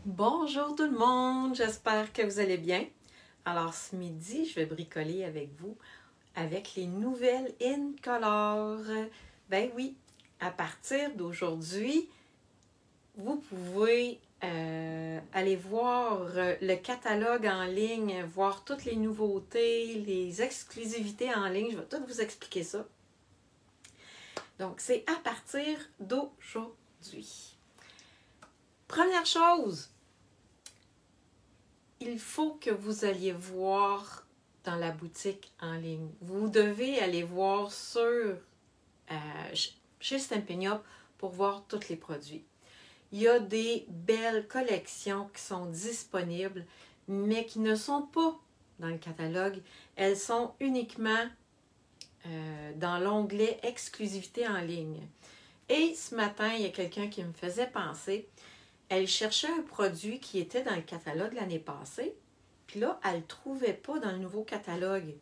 Bonjour tout le monde, j'espère que vous allez bien. Alors ce midi, je vais bricoler avec vous avec les nouvelles InColor. Ben oui, à partir d'aujourd'hui, vous pouvez aller voir le catalogue en ligne, voir toutes les nouveautés, les exclusivités en ligne. Je vais tout vous expliquer ça. Donc c'est à partir d'aujourd'hui. Première chose, il faut que vous alliez voir dans la boutique en ligne. Vous devez aller voir chez Stampin' Up pour voir tous les produits. Il y a des belles collections qui sont disponibles, mais qui ne sont pas dans le catalogue. Elles sont uniquement dans l'onglet exclusivité en ligne. Et ce matin, il y a quelqu'un qui me faisait penser. Elle cherchait un produit qui était dans le catalogue l'année passée, puis là, elle ne le trouvait pas dans le nouveau catalogue.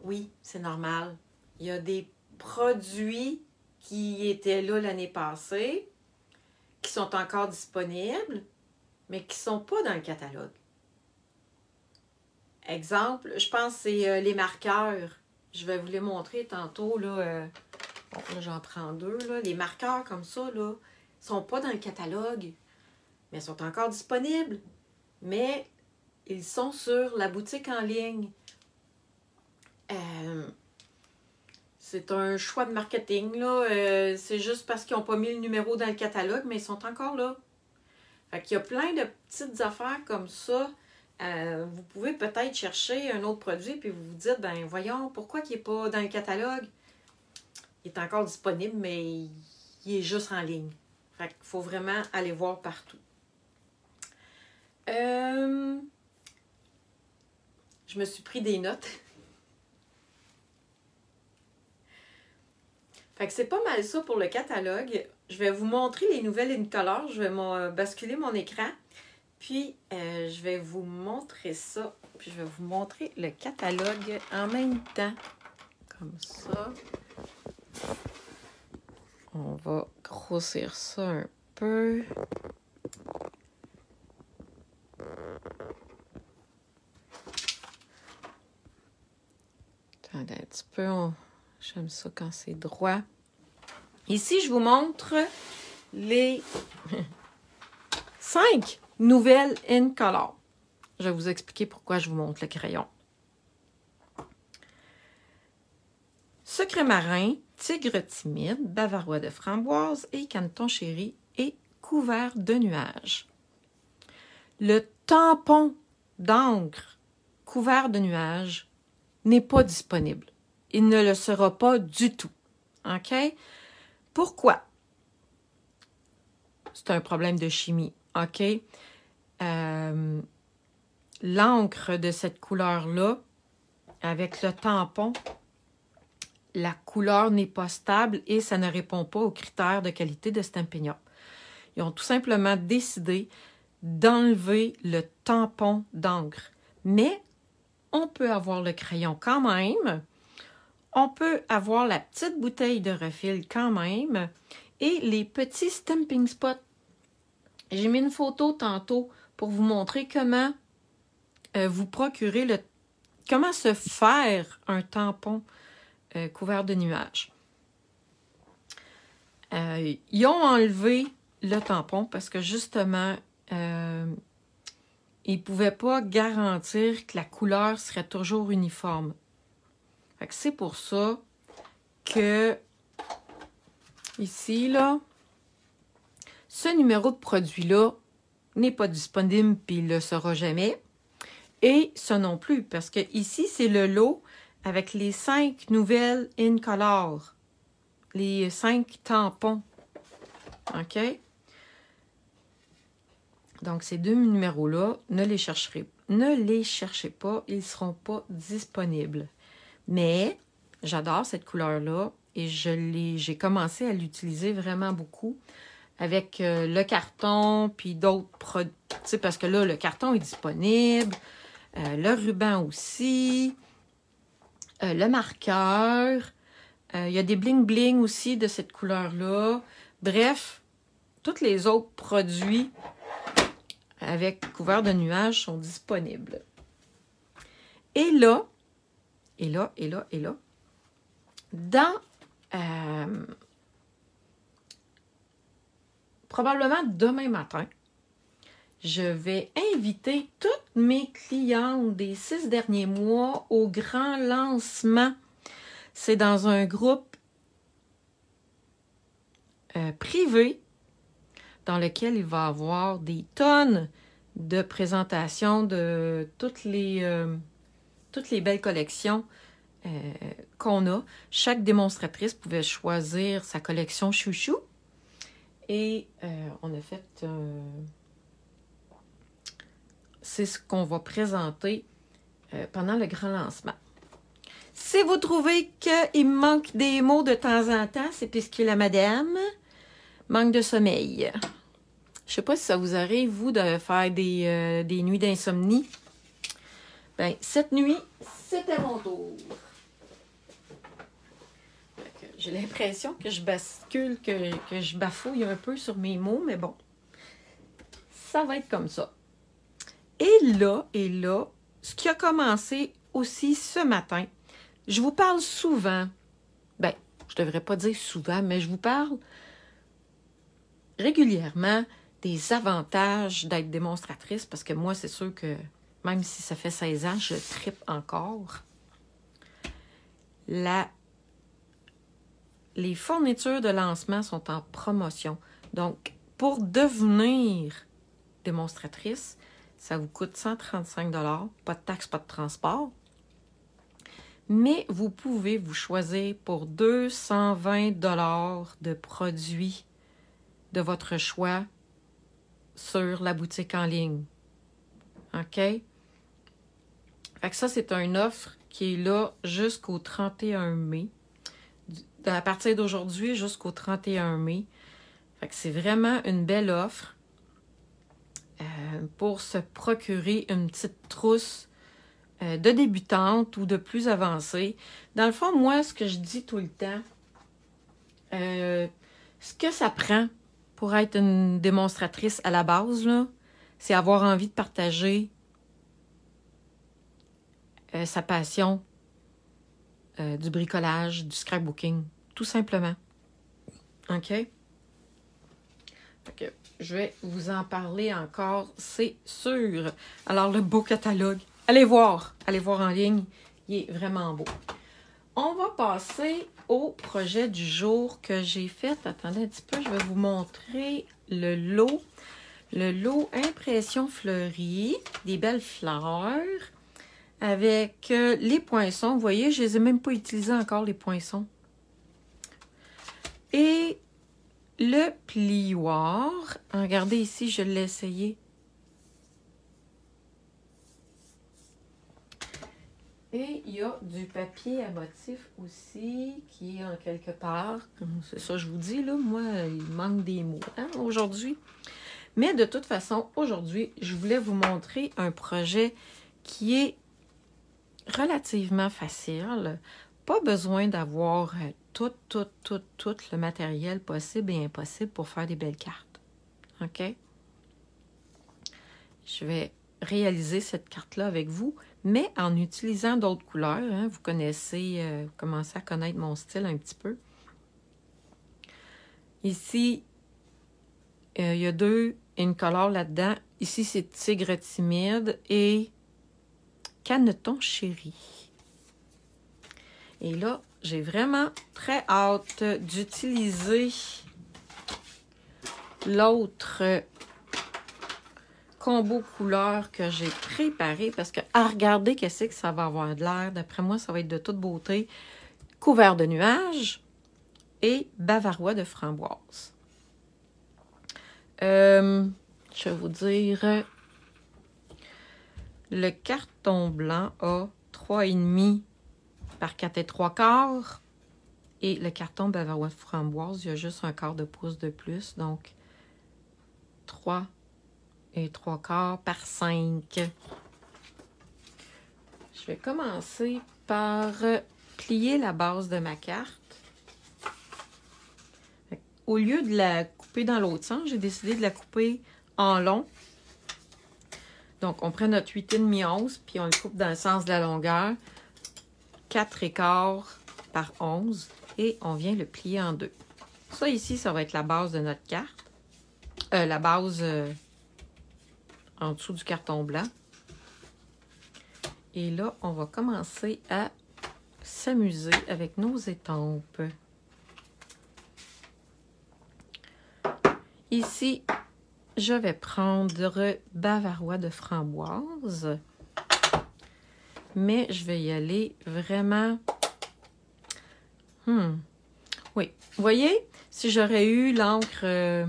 Oui, c'est normal. Il y a des produits qui étaient là l'année passée, qui sont encore disponibles, mais qui ne sont pas dans le catalogue. Exemple, je pense que c'est les marqueurs. Je vais vous les montrer tantôt. Là, bon, là j'en prends deux. Là. Les marqueurs comme ça, là, ne sont pas dans le catalogue, mais sont encore disponibles. Mais ils sont sur la boutique en ligne. C'est un choix de marketing, là. C'est juste parce qu'ils n'ont pas mis le numéro dans le catalogue, mais ils sont encore là. Fait qu'il y a plein de petites affaires comme ça. Vous pouvez peut-être chercher un autre produit, puis vous vous dites, ben voyons, pourquoi il n'est pas dans le catalogue? Il est encore disponible, mais il est juste en ligne. Fait qu'il faut vraiment aller voir partout. Je me suis pris des notes. Fait que c'est pas mal ça pour le catalogue. Je vais vous montrer les nouvelles InColor. Je vais basculer mon écran. Puis, je vais vous montrer ça. Puis, je vais vous montrer le catalogue en même temps. Comme ça. On va grossir ça un peu. Attendez un petit peu. J'aime ça quand c'est droit. Ici, je vous montre les 5 nouvelles InColor. Je vais vous expliquer pourquoi je vous montre le crayon. Secret marin, tigre timide, bavarois de framboise et canneton chéri et couvert de nuages. Le tampon d'encre couvert de nuages n'est pas disponible. Il ne le sera pas du tout. OK? Pourquoi? C'est un problème de chimie. OK? L'encre de cette couleur-là, avec le tampon, la couleur n'est pas stable et ça ne répond pas aux critères de qualité de Stampin' Up. Ils ont tout simplement décidé d'enlever le tampon d'encre. Mais on peut avoir le crayon quand même. On peut avoir la petite bouteille de refil quand même. Et les petits stamping spots. J'ai mis une photo tantôt pour vous montrer comment vous procurer comment se faire un tampon couvert de nuages. Ils ont enlevé le tampon parce que justement, ils ne pouvaient pas garantir que la couleur serait toujours uniforme. C'est pour ça que ici, là, ce numéro de produit-là n'est pas disponible puis il ne le sera jamais. Et ça non plus, parce que ici, c'est le lot avec les 5 nouvelles InColor. Les 5 tampons. OK? Donc, ces deux numéros-là, ne les cherchez pas. Ils ne seront pas disponibles. Mais, j'adore cette couleur-là et j'ai commencé à l'utiliser vraiment beaucoup avec le carton puis d'autres produits. Parce que là, le carton est disponible. Le ruban aussi. Le marqueur. Il y a des bling-bling aussi de cette couleur-là. Bref, tous les autres produits avec couvert de nuages sont disponibles. Et là, dans probablement demain matin, je vais inviter toutes mes clientes des 6 derniers mois au grand lancement. C'est dans un groupe privé dans lequel il va y avoir des tonnes de présentations de toutes les belles collections qu'on a. Chaque démonstratrice pouvait choisir sa collection chouchou. Et on a fait... c'est ce qu'on va présenter pendant le grand lancement. Si vous trouvez qu'il me manque des mots de temps en temps, c'est puisque la madame manque de sommeil. Je ne sais pas si ça vous arrive, vous, de faire des nuits d'insomnie. Bien, cette nuit, c'était mon tour. J'ai l'impression que je bascule, que je bafouille un peu sur mes mots, mais bon, ça va être comme ça. Et là, ce qui a commencé aussi ce matin, je vous parle souvent, ben, je ne devrais pas dire souvent, mais je vous parle régulièrement des avantages d'être démonstratrice, parce que moi, c'est sûr que même si ça fait 16 ans, je trippe encore. Les fournitures de lancement sont en promotion. Donc, pour devenir démonstratrice, ça vous coûte 135 $, pas de taxe, pas de transport. Mais vous pouvez vous choisir pour 220 $ de produits de votre choix sur la boutique en ligne. OK? Fait que ça, c'est une offre qui est là jusqu'au 31 mai. À partir d'aujourd'hui jusqu'au 31 mai. Fait que c'est vraiment une belle offre pour se procurer une petite trousse de débutante ou de plus avancée. Dans le fond, moi, ce que je dis tout le temps, ce que ça prend pour être une démonstratrice à la base, là, c'est avoir envie de partager sa passion du bricolage, du scrapbooking, tout simplement. OK? Fait que je vais vous en parler encore, c'est sûr. Alors, le beau catalogue, allez voir en ligne, il est vraiment beau. On va passer au projet du jour que j'ai fait. Attendez un petit peu, je vais vous montrer le lot. Le lot Impression fleurie, des belles fleurs, avec les poinçons. Vous voyez, je ne les ai même pas utilisés encore, les poinçons. Et le plioir. Regardez ici, je l'ai essayé. Et il y a du papier à motif aussi, qui est en quelque part. C'est ça, je vous dis, là, moi, il manque des mots aujourd'hui. Mais de toute façon, aujourd'hui, je voulais vous montrer un projet qui est relativement facile. Pas besoin d'avoir tout le matériel possible et impossible pour faire des belles cartes. OK? Je vais réaliser cette carte-là avec vous, mais en utilisant d'autres couleurs. Hein. Vous connaissez, commencez à connaître mon style un petit peu. Ici, il y a une couleur là-dedans. Ici, c'est Tigre timide et Caneton chéri. Et là, j'ai vraiment très hâte d'utiliser l'autre combo couleur que j'ai préparé parce que à regarder qu'est-ce que ça va avoir de l'air. D'après moi, ça va être de toute beauté. Couvert de nuages et bavarois de framboise. Je vais vous dire, le carton blanc a 3,5 par 4 3/4 et le carton bavarois de framboise, il y a juste un quart de pouce de plus, donc 3 3/4 par 5. Je vais commencer par plier la base de ma carte. Au lieu de la couper dans l'autre sens, j'ai décidé de la couper en long. Donc, on prend notre 8,5 11, puis on le coupe dans le sens de la longueur. 4,15 par 11. Et on vient le plier en deux. Ça, ici, ça va être la base de notre carte. La base en dessous du carton blanc. Et là, on va commencer à s'amuser avec nos étampes. Ici, je vais prendre Bavarois de framboise. Mais je vais y aller vraiment... Oui, vous voyez, si j'aurais eu l'encre...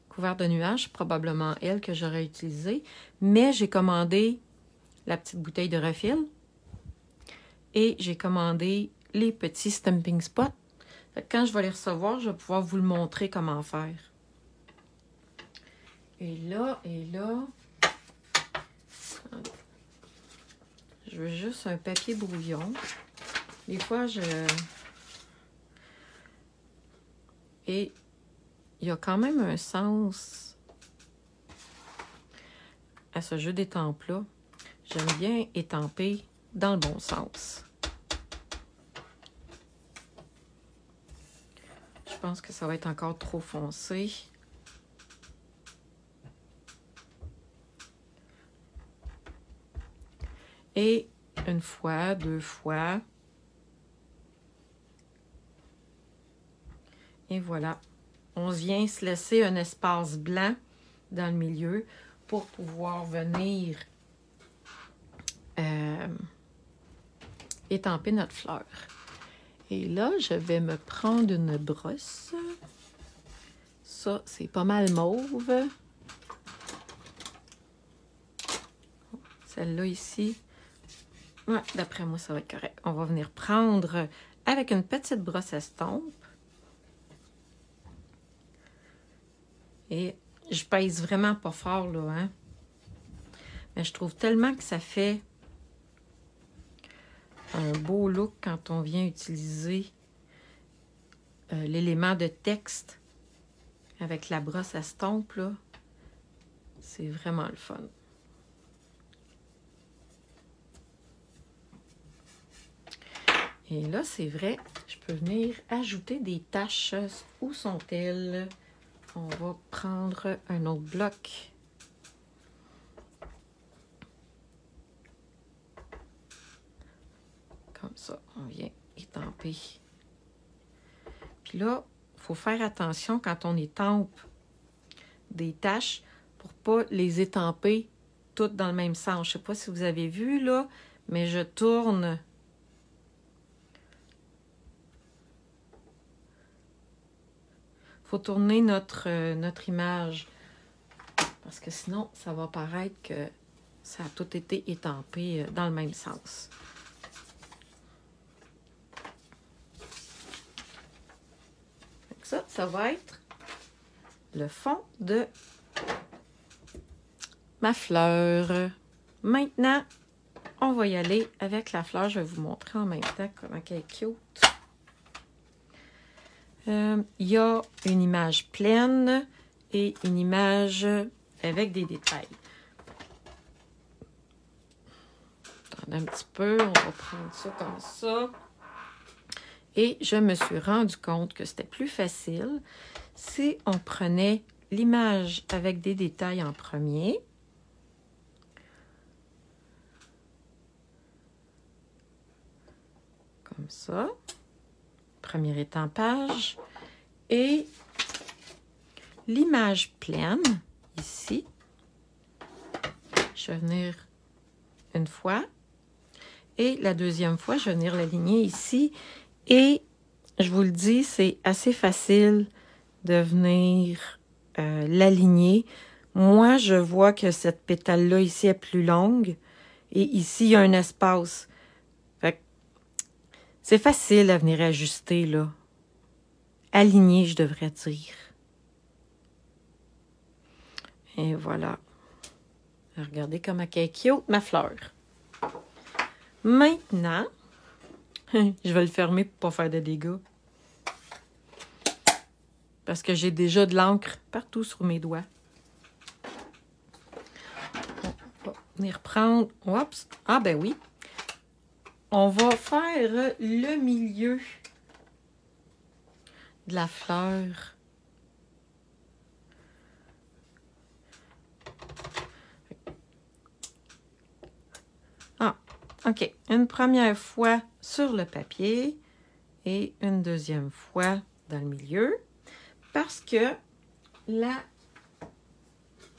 couvert de nuages, probablement elle que j'aurais utilisée. Mais j'ai commandé la petite bouteille de refill. Et j'ai commandé les petits stamping spots. Quand je vais les recevoir, je vais pouvoir vous le montrer comment faire. Et là, je veux juste un papier brouillon. Des fois, Et il y a quand même un sens à ce jeu d'étampes-là. J'aime bien étamper dans le bon sens. Je pense que ça va être encore trop foncé. Et une fois, deux fois. Et voilà. On vient se laisser un espace blanc dans le milieu pour pouvoir venir étamper notre fleur. Et là, je vais me prendre une brosse. Ça, c'est pas mal mauve. Celle-là ici. Ouais, d'après moi, ça va être correct. On va venir prendre avec une petite brosse estompe. Et je pèse vraiment pas fort, là, hein. Mais je trouve tellement que ça fait un beau look quand on vient utiliser l'élément de texte avec la brosse estompe, là. C'est vraiment le fun. Et là, c'est vrai, je peux venir ajouter des taches. Où sont-elles? On va prendre un autre bloc. Comme ça, on vient étamper. Puis là, il faut faire attention quand on étampe des taches pour pas les étamper toutes dans le même sens. Je ne sais pas si vous avez vu, là, mais je tourne. Il faut tourner notre image parce que sinon, ça va paraître que ça a tout été étampé dans le même sens. Ça va être le fond de ma fleur. Maintenant, on va y aller avec la fleur. Je vais vous montrer en même temps comment elle est cute. Il y a une image pleine et une image avec des détails. Attendez un petit peu, on va prendre ça comme ça. Et je me suis rendu compte que c'était plus facile si on prenait l'image avec des détails en premier. Comme ça. Premier étampage. Et l'image pleine, ici. Je vais venir une fois. Et la deuxième fois, je vais venir l'aligner ici. Et je vous le dis, c'est assez facile de venir l'aligner. Moi, je vois que cette pétale-là ici est plus longue. Et ici, il y a un espace. Fait que c'est facile à venir ajuster, là. Aligner, je devrais dire. Et voilà. Regardez comment elle est cute, ma fleur. Maintenant, je vais le fermer pour ne pas faire de dégâts. parce que j'ai déjà de l'encre partout sur mes doigts. On va venir prendre... Oups! Ah ben oui! On va faire le milieu de la fleur. Ah, OK. Une première fois sur le papier et une deuxième fois dans le milieu. Parce que la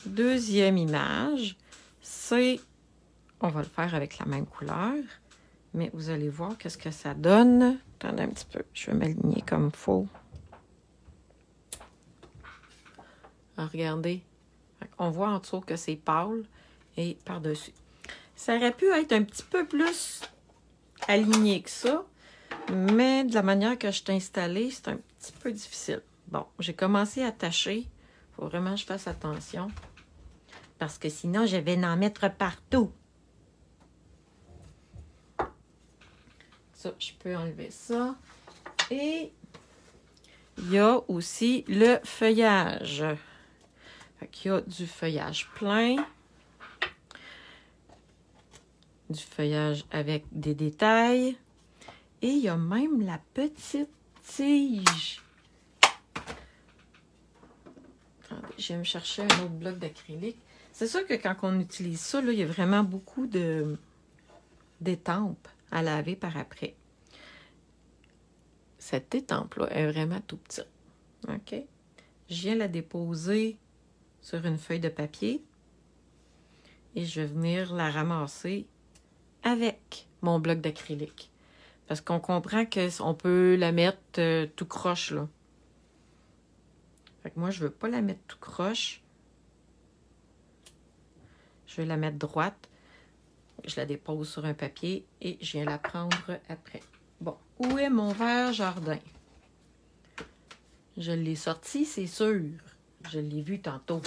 deuxième image, c'est... On va le faire avec la même couleur. Mais vous allez voir qu'est-ce que ça donne. Attendez un petit peu. Je vais m'aligner comme il faut. Alors, regardez. On voit en dessous que c'est pâle et par-dessus. Ça aurait pu être un petit peu plus aligné que ça, mais de la manière que je t'ai installé, c'est un petit peu difficile. Bon, j'ai commencé à tâcher. Il faut vraiment que je fasse attention. Parce que sinon, je vais en mettre partout. Ça, je peux enlever ça. Et il y a aussi le feuillage. Fait qu'il y a du feuillage plein. Du feuillage avec des détails. Et il y a même la petite tige. Attendez, je vais me chercher un autre bloc d'acrylique. C'est sûr que quand on utilise ça, là, il y a vraiment beaucoup d'étampes à laver par après. Cette étampe-là est vraiment tout petite. OK? Je viens la déposer sur une feuille de papier et je vais venir la ramasser avec mon bloc d'acrylique. Parce qu'on comprend qu'on peut la mettre tout croche, là. Fait que moi, je ne veux pas la mettre tout croche. Je vais la mettre droite. Je la dépose sur un papier et je viens la prendre après. Bon, où est mon verre jardin? Je l'ai sorti, c'est sûr. Je l'ai vu tantôt.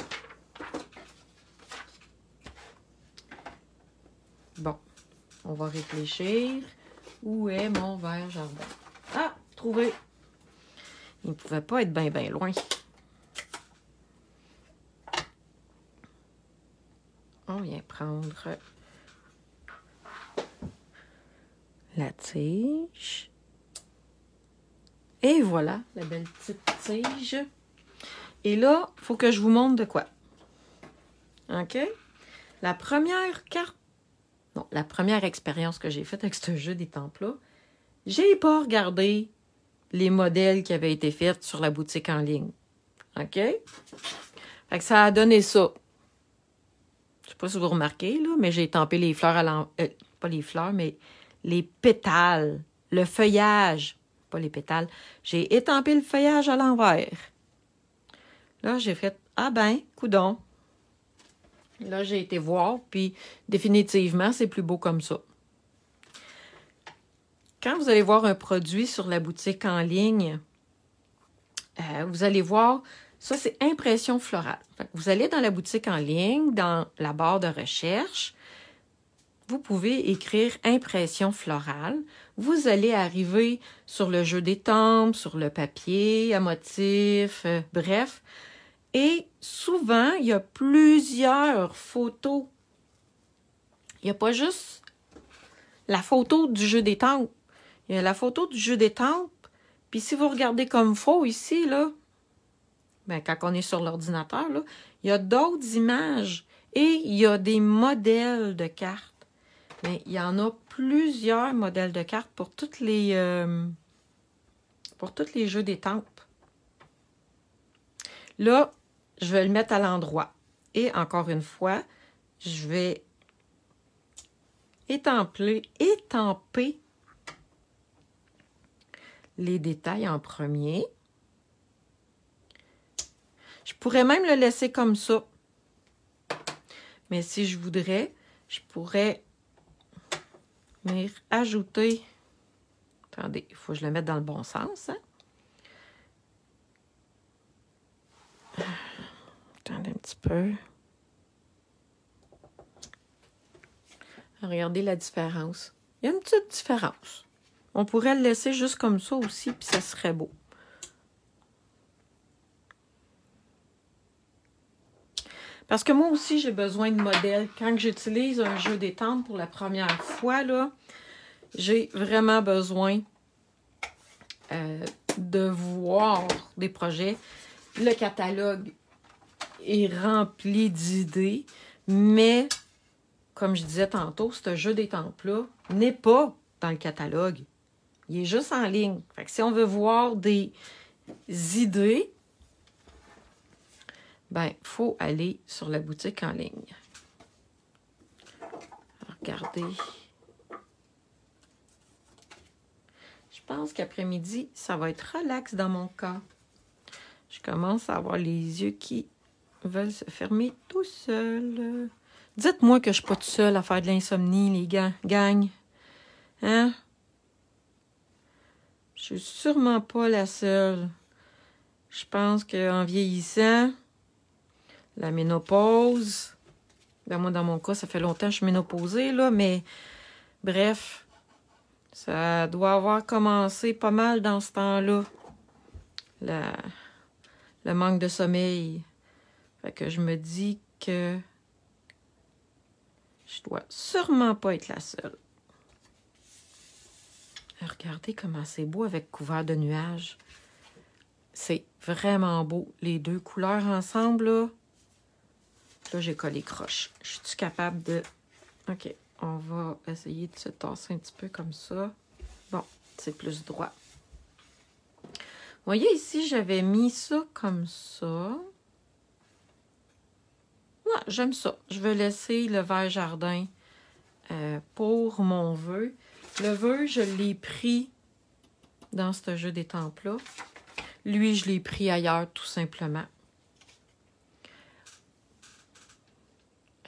Bon, on va réfléchir. Où est mon verre jardin? Ah, trouvé! Il ne pouvait pas être bien, bien loin. On vient prendre la tige. Et voilà, la belle petite tige. Et là, il faut que je vous montre de quoi. OK? La première carte, non, la première expérience que j'ai faite avec ce jeu d'étampes-là, j'ai pas regardé les modèles qui avaient été faits sur la boutique en ligne. OK? Fait que ça a donné ça. Je sais pas si vous remarquez, là, mais j'ai étampé les fleurs à l'envers. Pas les fleurs, mais les pétales. Le feuillage. Pas les pétales. J'ai étampé le feuillage à l'envers. Là, j'ai fait, ah ben, coudonc. Là, j'ai été voir, puis définitivement, c'est plus beau comme ça. Quand vous allez voir un produit sur la boutique en ligne, vous allez voir, ça, c'est impression florale. Fait que vous allez dans la boutique en ligne, dans la barre de recherche, vous pouvez écrire impression florale. Vous allez arriver sur le jeu d'étampes, sur le papier, à motif, bref. Et souvent, il y a plusieurs photos. Il n'y a pas juste la photo du jeu d'étampes. Il y a la photo du jeu d'étampes. Puis si vous regardez comme faux ici, là, ben, quand on est sur l'ordinateur, là, il y a d'autres images et il y a des modèles de cartes. Mais il y en a plusieurs modèles de cartes pour tous les jeux d'étampes. Là, je vais le mettre à l'endroit. Et encore une fois, je vais étamper les détails en premier. Je pourrais même le laisser comme ça. Mais si je voudrais, je pourrais venir ajouter... Attendez, il faut que je le mette dans le bon sens. Hein? Attendez un petit peu. Regardez la différence. Il y a une petite différence. On pourrait le laisser juste comme ça aussi, puis ça serait beau. Parce que moi aussi, j'ai besoin de modèles. Quand j'utilise un jeu d'étampe pour la première fois, là, j'ai vraiment besoin de voir des projets. Le catalogue est rempli d'idées, mais comme je disais tantôt, ce jeu d'étampe-là n'est pas dans le catalogue. Il est juste en ligne. Fait que si on veut voir des idées, ben, il faut aller sur la boutique en ligne. Regardez. Je pense qu'après-midi, ça va être relax dans mon cas. Je commence à avoir les yeux qui veulent se fermer tout seuls. Dites-moi que je suis pas toute seule à faire de l'insomnie, les gangs. Hein? Je suis sûrement pas la seule. Je pense qu'en vieillissant, la ménopause, ben moi dans mon cas, ça fait longtemps que je suis ménopausée, là, mais bref, ça doit avoir commencé pas mal dans ce temps-là. Le manque de sommeil. Fait que je me dis que je dois sûrement pas être la seule. Regardez comment c'est beau avec couvert de nuages. C'est vraiment beau. Les deux couleurs ensemble, là. Là, j'ai collé croche. Je suis capable de... OK, on va essayer de se tasser un petit peu comme ça. Bon, c'est plus droit. Vous voyez ici, j'avais mis ça comme ça. Ouais, j'aime ça. Je vais laisser le vert jardin pour mon vœu. Le vœu, je l'ai pris dans ce jeu d'étampe-là. Lui, je l'ai pris ailleurs, tout simplement.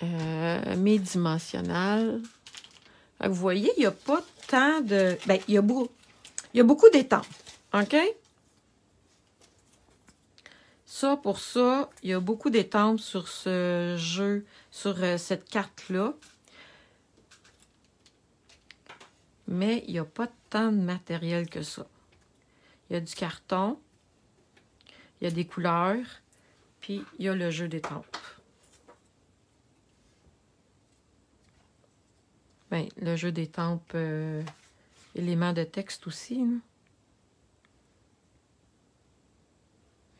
Mes dimensionnels. Vous voyez, il n'y a pas tant de... Ben, il y a beaucoup d'étampes. OK? Ça, pour ça, il y a beaucoup d'étampes sur ce jeu, sur cette carte-là. Mais il n'y a pas tant de matériel que ça. Il y a du carton, il y a des couleurs, puis il y a le jeu d'étampes. Bien, le jeu d'étampes, éléments de texte aussi. Hein.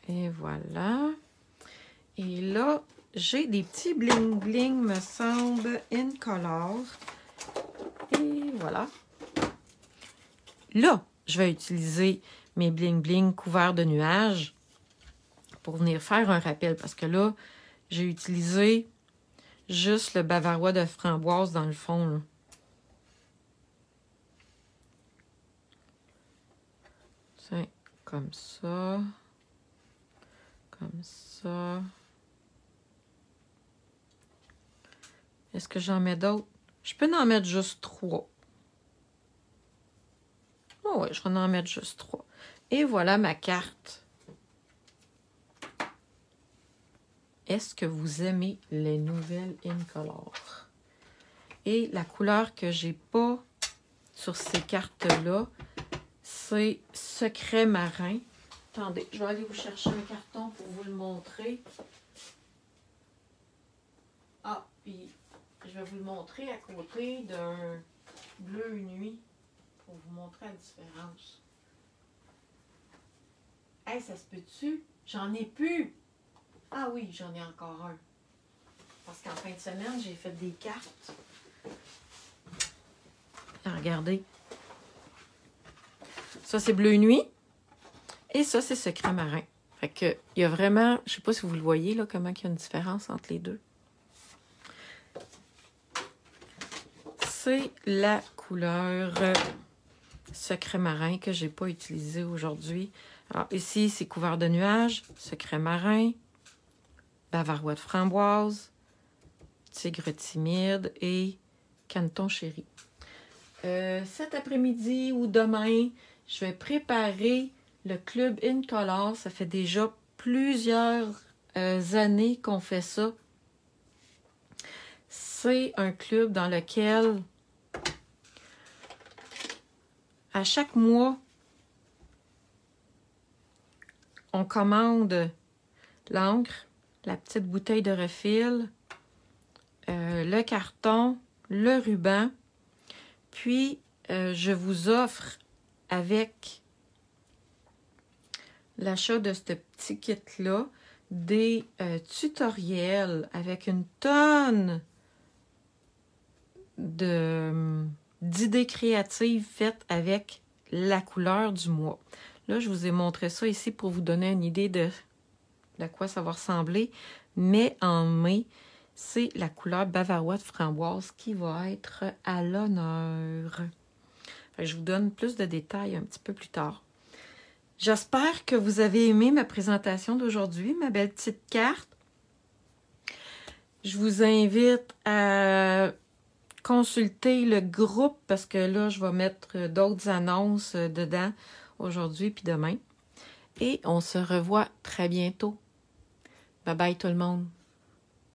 Et voilà. Et là, j'ai des petits bling-bling, me semble, in color. Et voilà. Là, je vais utiliser mes bling-bling couverts de nuages pour venir faire un rappel. Parce que là, j'ai utilisé juste le bavarois de framboise dans le fond. Là. C'est comme ça. Comme ça. Est-ce que j'en mets d'autres? Je peux en mettre juste 3. Oh oui, je vais en mettre juste 3. Et voilà ma carte. Est-ce que vous aimez les nouvelles Incolor? Et la couleur que j'ai pas sur ces cartes-là, c'est Secret Marin. Attendez, je vais aller vous chercher un carton pour vous le montrer. Ah, puis je vais vous le montrer à côté d'un bleu nuit pour vous montrer la différence. Hey, ça se peut-tu? J'en ai plus! Ah oui, j'en ai encore un. Parce qu'en fin de semaine, j'ai fait des cartes. Ah, regardez. Ça, c'est bleu nuit. Et ça, c'est Secret Marin. Fait que, il y a vraiment... Je sais pas si vous le voyez, là, comment il y a une différence entre les deux. C'est la couleur Secret Marin que j'ai pas utilisée aujourd'hui. Alors, ici, c'est couvert de nuages, Secret Marin, bavarois de framboise, tigre timide et canton chéri. Cet après-midi ou demain, je vais préparer le club Incolor. Ça fait déjà plusieurs années qu'on fait ça. C'est un club dans lequel, à chaque mois, on commande l'encre, la petite bouteille de refill, le carton, le ruban. Puis, je vous offre avec l'achat de ce petit kit-là des tutoriels avec une tonne d'idées créatives faites avec la couleur du mois. Là, je vous ai montré ça ici pour vous donner une idée de quoi ça va ressembler. Mais en mai, c'est la couleur bavaroise framboise qui va être à l'honneur. Je vous donne plus de détails un petit peu plus tard. J'espère que vous avez aimé ma présentation d'aujourd'hui, ma belle petite carte. Je vous invite à consulter le groupe parce que là, je vais mettre d'autres annonces dedans aujourd'hui puis demain. Et on se revoit très bientôt. Bye bye tout le monde.